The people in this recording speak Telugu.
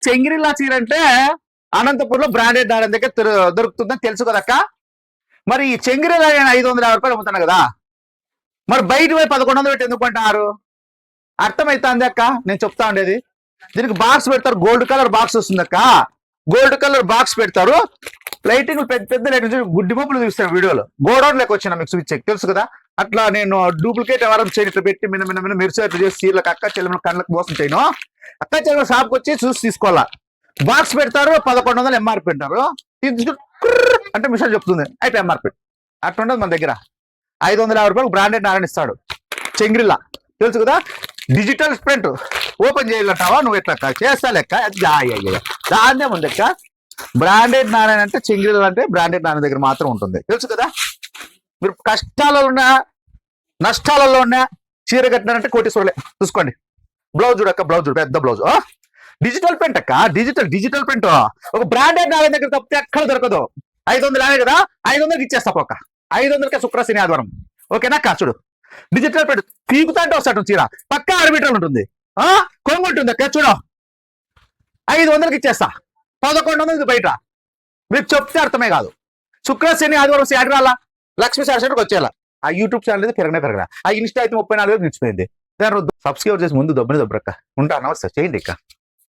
చెంగిరిల్లా చీర అంటే అనంతపూర్లో బ్రాండెడ్ నారాయణ దగ్గర దొరుకుతుందని తెలుసు కదక్క. మరి ఈ చెంగిరిల్లా 550 రూపాయలు అమ్ముతున్నా కదా, మరి బయట పోయి 1100 పెట్టి ఎందుకు అంటారు? అర్థమైతుంది అక్క నేను చెప్తా ఉండేది. దీనికి బాక్స్ పెడతారు, గోల్డ్ కలర్ బాక్స్ వస్తుంది అక్క. గోల్డ్ కలర్ బాక్స్ పెడతారు, లైటింగ్ పెద్ద పెద్ద లైటింగ్ గుడ్డి మబ్బులు చూస్తాను వీడియోలో. గోడౌన్ లెక్క వచ్చిన మీకు స్విచ్ తెలుసు కదా. అట్లా నేను డూప్లికేట్ ఎవరైనా చేయని ఇట్లా పెట్టి మిన్న మెరిసేట్లు చేసి సీర్లకు అక్క చెల్లెల కళ్ళకి మోసం చేయను. అక్క చెల్లెల షాప్కి వచ్చి చూసి తీసుకోవాలా. బాక్స్ పెడతారు, 1100 ఎంఆర్పి పెట్టారు, అంటే మిషన్ చెప్తుంది అయిపోయి ఎంఆర్పి. అట్లా ఉండదు మన దగ్గర. 550 రూపాయలు బ్రాండెడ్ నారాయణ ఇస్తాడు. చెంగిరిల్లా తెలుసు కదా. డిజిటల్ ప్రింట్ ఓపెన్ చేయాలంటావా నువ్వు? ఎట్లా చేస్తా లెక్క దాన్నే ఉంది లెక్క. బ్రాండెడ్ నారాయణ అంటే చెంగిరిల్లా అంటే బ్రాండెడ్ నారాయణ దగ్గర మాత్రం ఉంటుంది తెలుసు కదా. మీరు కష్టాలలో ఉన్న నష్టాలలో ఉన్న చీర కట్టినారంటే కోటీశ్వరులే. చూసుకోండి. బ్లౌజ్ చూడక్క, బ్లౌజ్ చూడు, పెద్ద బ్లౌజ్. డిజిటల్ ప్రింట్ అక్క, డిజిటల్ ప్రింట్. ఒక బ్రాండెడ్ నారాయణ దగ్గర తప్పితే ఎక్కడ దొరకదు. 500 కదా, 500కి ఇచ్చేస్తా ఒక 500కే శుక్ర శని ఆదివారం. ఓకేనా అక్క? చూడు డిజిటల్ ప్రింట్ పీకుతా అంటే వస్తాడు చీర, పక్కా 6 మీటర్లు ఉంటుంది, కొంగుంటుంది అక్క. చూడు 500కి ఇచ్చేస్తా, 1100 బయట. మీకు చెప్తే అర్థమే కాదు. శుక్ర శని ఆదివారం శాటరాలా లక్ష్మీ శాసనకి వచ్చేలా. ఆ యూట్యూబ్ ఛానల్ అయితే పెరగనే. ఆ ఇన్స్టా అయితే 34 నిలిచిపోయింది. దాని సబ్స్క్రైబ్ చేసి ముందు దొబ్బని దొబ్బరక్క. ఉంటా, నమస్తే, చేయండి ఇక్క.